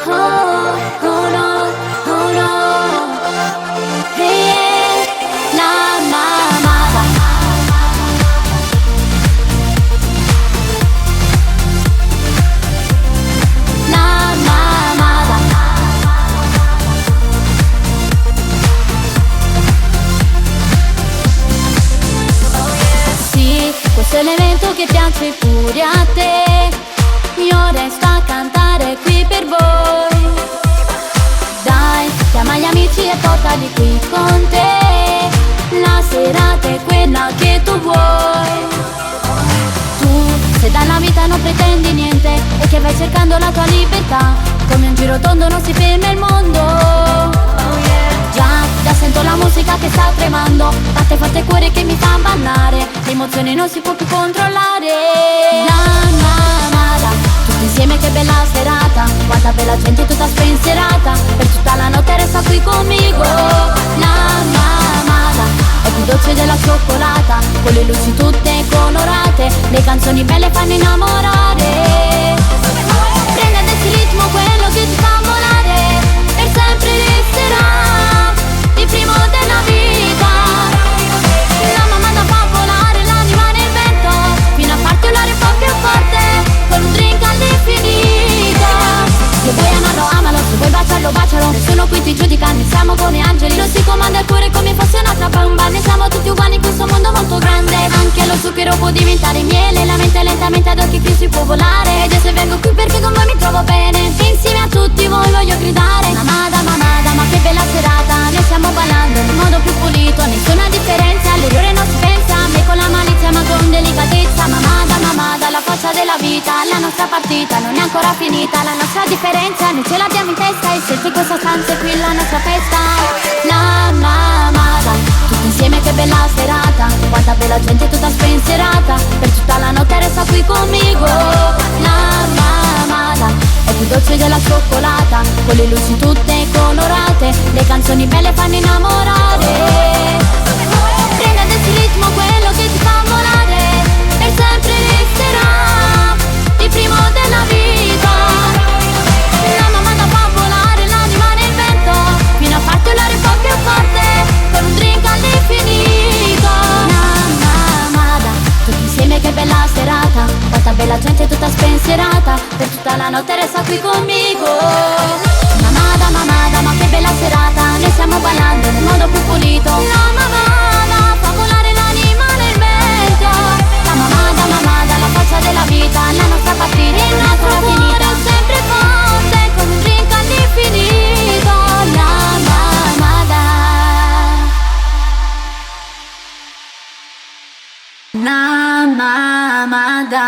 Oh, oh no, oh no. Hey, la mamada. La mamada. Sì, questo è l'evento che piace pure a te. Io resto a cantare qui per voi. Dai, chiama gli amici e portali qui con te. La serata è quella che tu vuoi. Tu, se dalla vita non pretendi niente e che vai cercando la tua libertà, come un giro tondo non si ferma il mondo. Già sento la musica che sta tremando, batte forte il cuore che mi fa ballare. L'emozione non si può più controllare. La mamada, tutti insieme che bella serata. Guarda bella gente tutta spensierata, per tutta la notte resta qui conmigo. La mamada è più dolce della cioccolata, con le luci tutte colorate, le canzoni belle fanno innamorare. Prendi adesso il ritmo, quello che ti fa volare, per sempre resterà il primo della vita. La mamada fa volare l'anima nel vento, fino a farti urlare un po' più forte, con un drink all'infinito. Se vuoi amarlo, amalo, se vuoi baciarlo, bacialo. Nessuno qui ti giudica, noi siamo come angeli. Non si comanda il cuore come fosse un'altra bomba. Ne siamo tutti uguali in questo mondo molto grande. Anche lo zucchero può diventare miele, la mente lentamente ad occhi chiusi può volare. Ed io se vengo qui perché con voi mi trovo bene, insieme a tutti voi voglio gridare. Mamada, mamada, ma che bella serata. Noi stiamo ballando nel modo più pulito, nessuna differenza, alle ore non si pensa. Me con la malizia ma con delicatezza. Mamada, mamada, la forza della vita. La nostra partita non è ancora finita, la nostra differenza noi ce l'abbiamo in testa. E senti questa stanza è qui la nostra festa. La mamada, tutti insieme che bella serata. Quanta bella gente tutta spensierata, per tutta la notte resta qui conmigo. La mamada è più dolce della cioccolata, con le luci tutte colorate, le canzoni belle fanno innamorare. Prendi adesso il ritmo, quello che ti fa volare, per sempre resterà il primo della vita. La mamada fa volare l'anima nel vento, fino a farti urlare un po' più forte, con un drink all'infinito. La mamada, tutti insieme che bella serata. Quanta bella gente tutta spensierata, per tutta la notte resta qui conmigo. Mamada, mamada, ma che bella serata. Noi stiamo ballando nel modo più pulito. La mamada fa volare l'anima nel vento. La mamada, mamada, la forza della vita. La nostra partita è ancora finita, sempre forte, con un drink all'infinito. La mamada. La mamada.